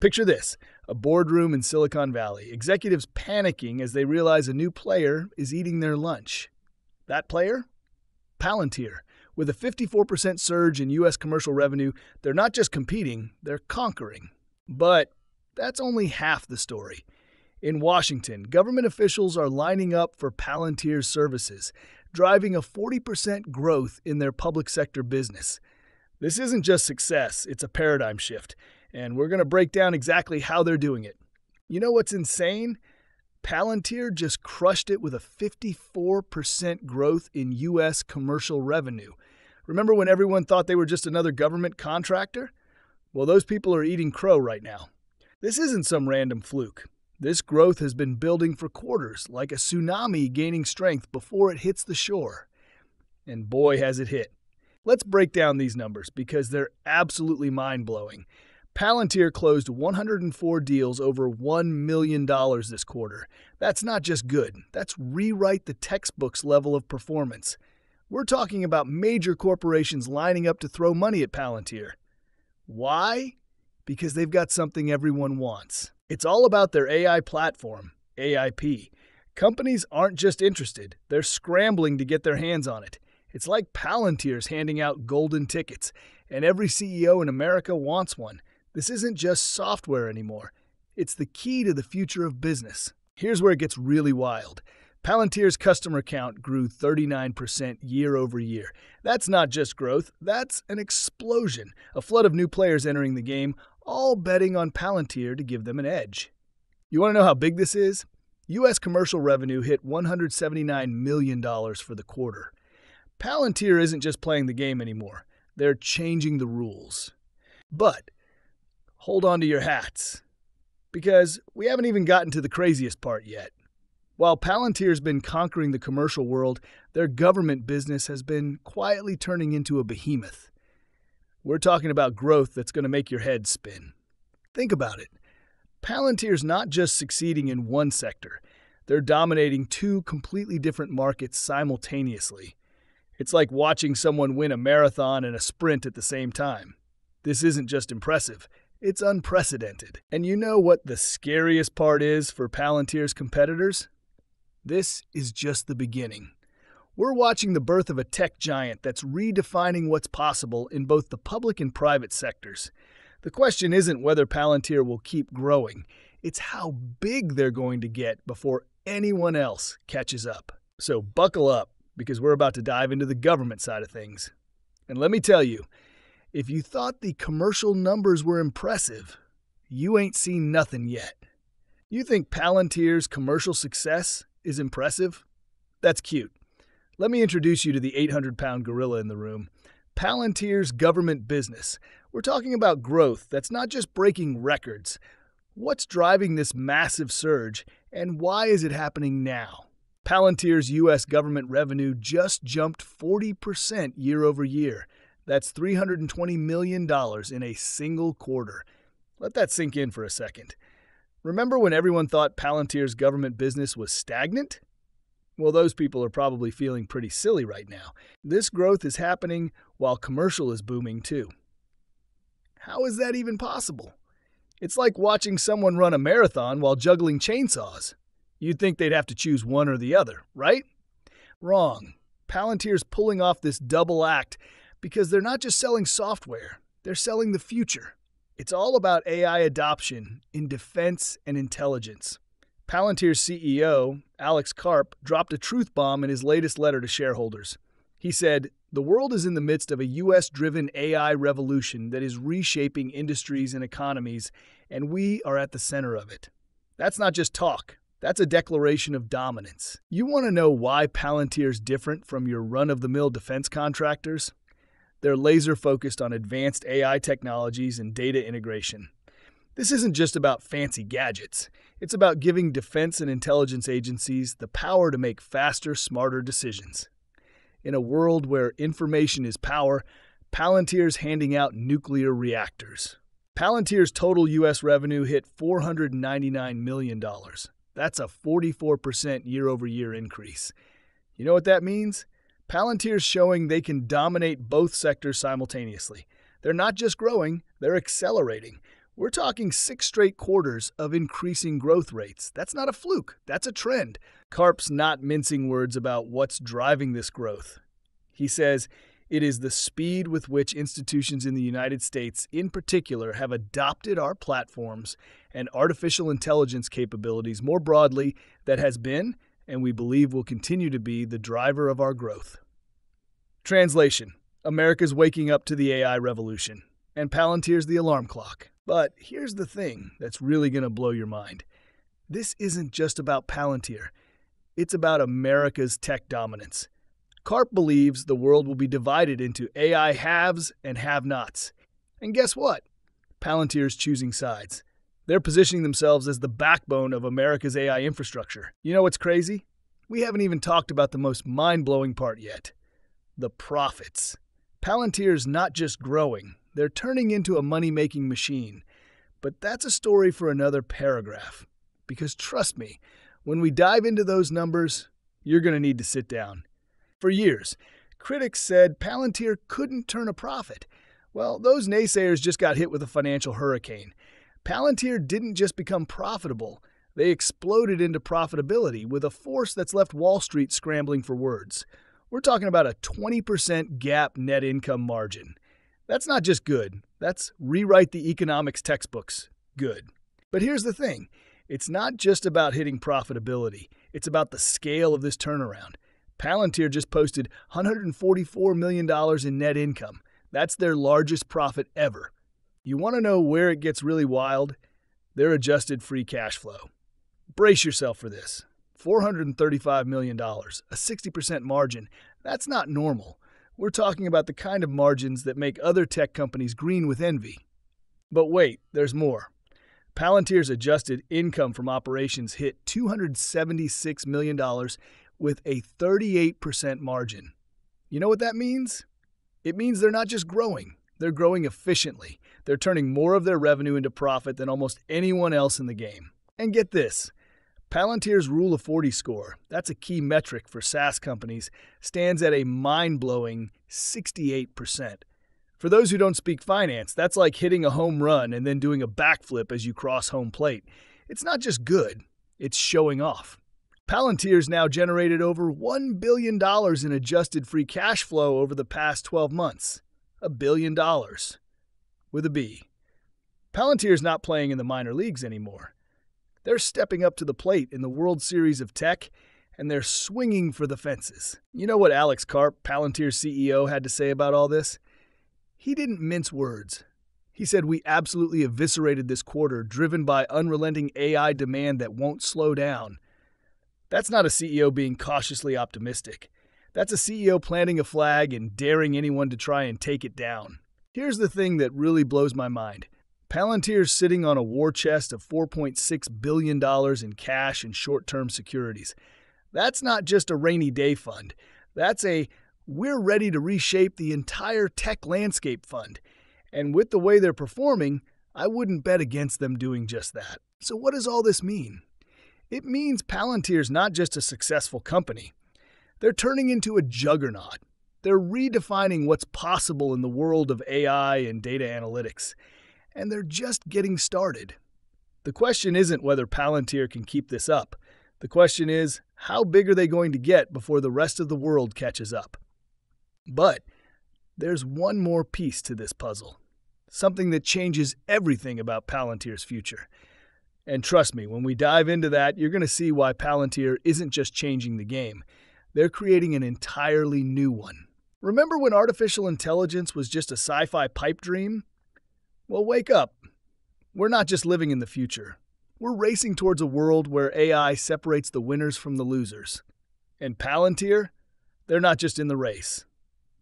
Picture this, a boardroom in Silicon Valley, executives panicking as they realize a new player is eating their lunch. That player? Palantir. With a 54% surge in U.S. commercial revenue, they're not just competing, they're conquering. But that's only half the story. In Washington, government officials are lining up for Palantir's services, driving a 40% growth in their public sector business. This isn't just success, it's a paradigm shift, and we're going to break down exactly how they're doing it. You know what's insane? Palantir just crushed it with a 54% growth in U.S. commercial revenue. Remember when everyone thought they were just another government contractor? Well, those people are eating crow right now. This isn't some random fluke. This growth has been building for quarters, like a tsunami gaining strength before it hits the shore. And boy, has it hit. Let's break down these numbers because they're absolutely mind-blowing. Palantir closed 104 deals over $1 million this quarter. That's not just good. That's rewrite the textbooks level of performance. We're talking about major corporations lining up to throw money at Palantir. Why? Because they've got something everyone wants. It's all about their AI platform, AIP. Companies aren't just interested, they're scrambling to get their hands on it. It's like Palantir's handing out golden tickets, and every CEO in America wants one. This isn't just software anymore. It's the key to the future of business. Here's where it gets really wild. Palantir's customer count grew 39% year over year. That's not just growth, that's an explosion. A flood of new players entering the game, all betting on Palantir to give them an edge. You want to know how big this is? U.S. commercial revenue hit $179 million for the quarter. Palantir isn't just playing the game anymore. They're changing the rules. But hold on to your hats, because we haven't even gotten to the craziest part yet. While Palantir's been conquering the commercial world, their government business has been quietly turning into a behemoth. We're talking about growth that's going to make your head spin. Think about it. Palantir's not just succeeding in one sector. They're dominating two completely different markets simultaneously. It's like watching someone win a marathon and a sprint at the same time. This isn't just impressive. It's unprecedented. And you know what the scariest part is for Palantir's competitors? This is just the beginning. We're watching the birth of a tech giant that's redefining what's possible in both the public and private sectors. The question isn't whether Palantir will keep growing. It's how big they're going to get before anyone else catches up. So buckle up, because we're about to dive into the government side of things. And let me tell you, if you thought the commercial numbers were impressive, you ain't seen nothing yet. You think Palantir's commercial success is impressive? That's cute. Let me introduce you to the 800-pound gorilla in the room, Palantir's government business. We're talking about growth that's not just breaking records. What's driving this massive surge, and why is it happening now? Palantir's U.S. government revenue just jumped 40% year over year. That's $320 million in a single quarter. Let that sink in for a second. Remember when everyone thought Palantir's government business was stagnant? Well, those people are probably feeling pretty silly right now. This growth is happening while commercial is booming too. How is that even possible? It's like watching someone run a marathon while juggling chainsaws. You'd think they'd have to choose one or the other, right? Wrong. Palantir's pulling off this double act because they're not just selling software, they're selling the future. It's all about AI adoption in defense and intelligence. Palantir's CEO, Alex Karp, dropped a truth bomb in his latest letter to shareholders. He said, "The world is in the midst of a US-driven AI revolution that is reshaping industries and economies, and we are at the center of it." That's not just talk. That's a declaration of dominance. You want to know why Palantir's different from your run-of-the-mill defense contractors? They're laser-focused on advanced AI technologies and data integration. This isn't just about fancy gadgets. It's about giving defense and intelligence agencies the power to make faster, smarter decisions. In a world where information is power, Palantir's handing out nuclear reactors. Palantir's total U.S. revenue hit $499 million. That's a 44% year-over-year increase. You know what that means? Palantir's showing they can dominate both sectors simultaneously. They're not just growing, they're accelerating. We're talking 6 straight quarters of increasing growth rates. That's not a fluke, that's a trend. Karp's not mincing words about what's driving this growth. He says it is the speed with which institutions in the United States, in particular, have adopted our platforms and artificial intelligence capabilities more broadly that has been, and we believe will continue to be, the driver of our growth. Translation: America's waking up to the AI revolution, and Palantir's the alarm clock. But here's the thing that's really going to blow your mind. This isn't just about Palantir. It's about America's tech dominance. Karp believes the world will be divided into AI haves and have-nots. And guess what? Palantir's choosing sides. They're positioning themselves as the backbone of America's AI infrastructure. You know what's crazy? We haven't even talked about the most mind-blowing part yet. The profits. Palantir's not just growing, they're turning into a money-making machine. But that's a story for another paragraph. Because trust me, when we dive into those numbers, you're going to need to sit down. For years, critics said Palantir couldn't turn a profit. Well, those naysayers just got hit with a financial hurricane. Palantir didn't just become profitable, they exploded into profitability with a force that's left Wall Street scrambling for words. We're talking about a 20% GAAP net income margin. That's not just good, that's rewrite the economics textbooks good. But here's the thing, it's not just about hitting profitability, it's about the scale of this turnaround. Palantir just posted $144 million in net income. That's their largest profit ever. You want to know where it gets really wild? Their adjusted free cash flow. Brace yourself for this. $435 million, a 60% margin. That's not normal. We're talking about the kind of margins that make other tech companies green with envy. But wait, there's more. Palantir's adjusted income from operations hit $276 million with a 38% margin. You know what that means? It means they're not just growing, they're growing efficiently. They're turning more of their revenue into profit than almost anyone else in the game. And get this, Palantir's Rule of 40 score, that's a key metric for SaaS companies, stands at a mind-blowing 68%. For those who don't speak finance, that's like hitting a home run and then doing a backflip as you cross home plate. It's not just good, it's showing off. Palantir's now generated over $1 billion in adjusted free cash flow over the past 12 months. $1 billion. With a B. Palantir's not playing in the minor leagues anymore. They're stepping up to the plate in the World Series of Tech, and they're swinging for the fences. You know what Alex Karp, Palantir's CEO, had to say about all this? He didn't mince words. He said, "We absolutely eviscerated this quarter, driven by unrelenting AI demand that won't slow down." That's not a CEO being cautiously optimistic. That's a CEO planting a flag and daring anyone to try and take it down. Here's the thing that really blows my mind. Palantir's sitting on a war chest of $4.6 billion in cash and short-term securities. That's not just a rainy day fund. That's a "we're ready to reshape the entire tech landscape" fund. And with the way they're performing, I wouldn't bet against them doing just that. So what does all this mean? It means Palantir's not just a successful company. They're turning into a juggernaut. They're redefining what's possible in the world of AI and data analytics. And they're just getting started. The question isn't whether Palantir can keep this up. The question is, how big are they going to get before the rest of the world catches up? But there's one more piece to this puzzle. Something that changes everything about Palantir's future. And trust me, when we dive into that, you're going to see why Palantir isn't just changing the game. They're creating an entirely new one. Remember when artificial intelligence was just a sci-fi pipe dream? Well, wake up. We're not just living in the future. We're racing towards a world where AI separates the winners from the losers. And Palantir? They're not just in the race.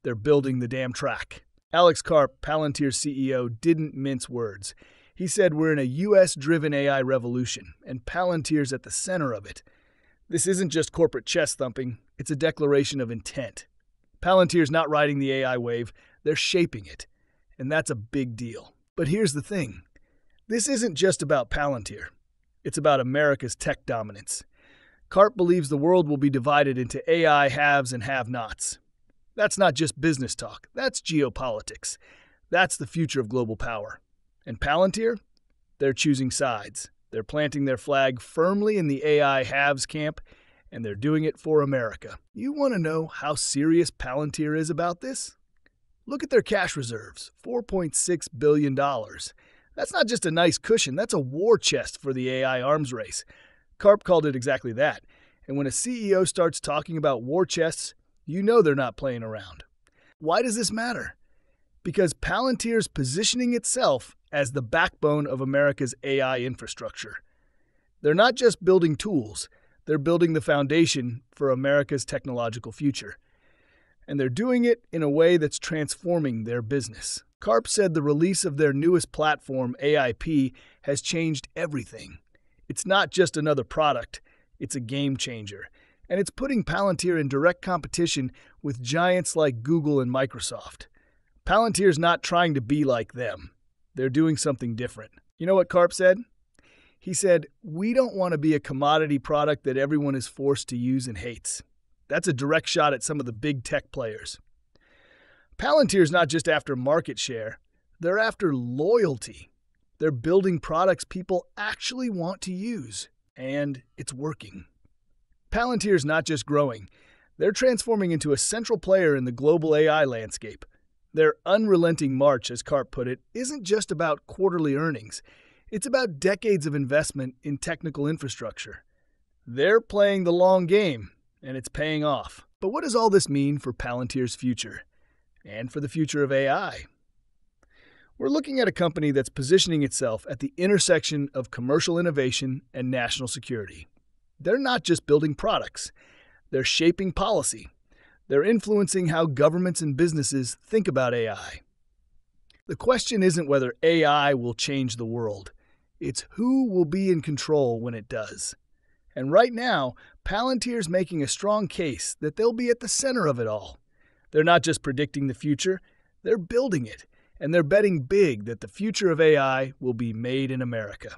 They're building the damn track. Alex Karp, Palantir's CEO, didn't mince words. He said we're in a US-driven AI revolution, and Palantir's at the center of it. This isn't just corporate chest thumping, it's a declaration of intent. Palantir's not riding the AI wave, they're shaping it. And that's a big deal. But here's the thing. This isn't just about Palantir. It's about America's tech dominance. Karp believes the world will be divided into AI haves and have-nots. That's not just business talk, that's geopolitics. That's the future of global power. And Palantir? They're choosing sides. They're planting their flag firmly in the AI haves camp, and they're doing it for America. You want to know how serious Palantir is about this? Look at their cash reserves, $4.6 billion. That's not just a nice cushion, that's a war chest for the AI arms race. Karp called it exactly that. And when a CEO starts talking about war chests, you know they're not playing around. Why does this matter? Because Palantir's positioning itself as the backbone of America's AI infrastructure. They're not just building tools, they're building the foundation for America's technological future. And they're doing it in a way that's transforming their business. Karp said the release of their newest platform, AIP, has changed everything. It's not just another product, it's a game changer. And it's putting Palantir in direct competition with giants like Google and Microsoft. Palantir's not trying to be like them. They're doing something different. You know what Karp said? He said, "We don't want to be a commodity product that everyone is forced to use and hates." That's a direct shot at some of the big tech players. Palantir's not just after market share, they're after loyalty. They're building products people actually want to use, and it's working. Palantir's not just growing, they're transforming into a central player in the global AI landscape. Their unrelenting march, as Karp put it, isn't just about quarterly earnings. It's about decades of investment in technical infrastructure. They're playing the long game, and it's paying off. But what does all this mean for Palantir's future? And for the future of AI? We're looking at a company that's positioning itself at the intersection of commercial innovation and national security. They're not just building products. They're shaping policy. They're influencing how governments and businesses think about AI. The question isn't whether AI will change the world. It's who will be in control when it does. And right now, Palantir's making a strong case that they'll be at the center of it all. They're not just predicting the future, they're building it. And they're betting big that the future of AI will be made in America.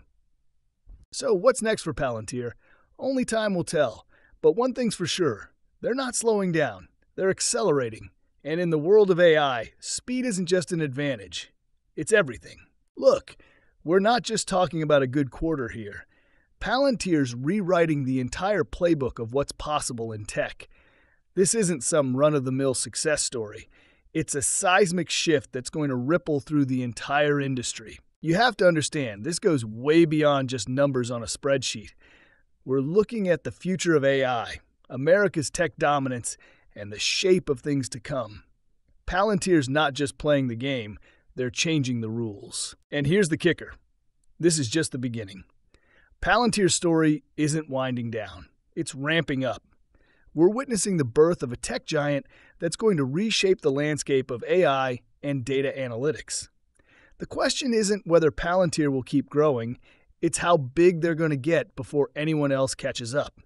So what's next for Palantir? Only time will tell. But one thing's for sure, they're not slowing down. They're accelerating. And in the world of AI, speed isn't just an advantage. It's everything. Look, we're not just talking about a good quarter here. Palantir's rewriting the entire playbook of what's possible in tech. This isn't some run-of-the-mill success story. It's a seismic shift that's going to ripple through the entire industry. You have to understand, this goes way beyond just numbers on a spreadsheet. We're looking at the future of AI, America's tech dominance, and the shape of things to come. Palantir's not just playing the game, they're changing the rules. And here's the kicker. This is just the beginning. Palantir's story isn't winding down. It's ramping up. We're witnessing the birth of a tech giant that's going to reshape the landscape of AI and data analytics. The question isn't whether Palantir will keep growing, it's how big they're going to get before anyone else catches up.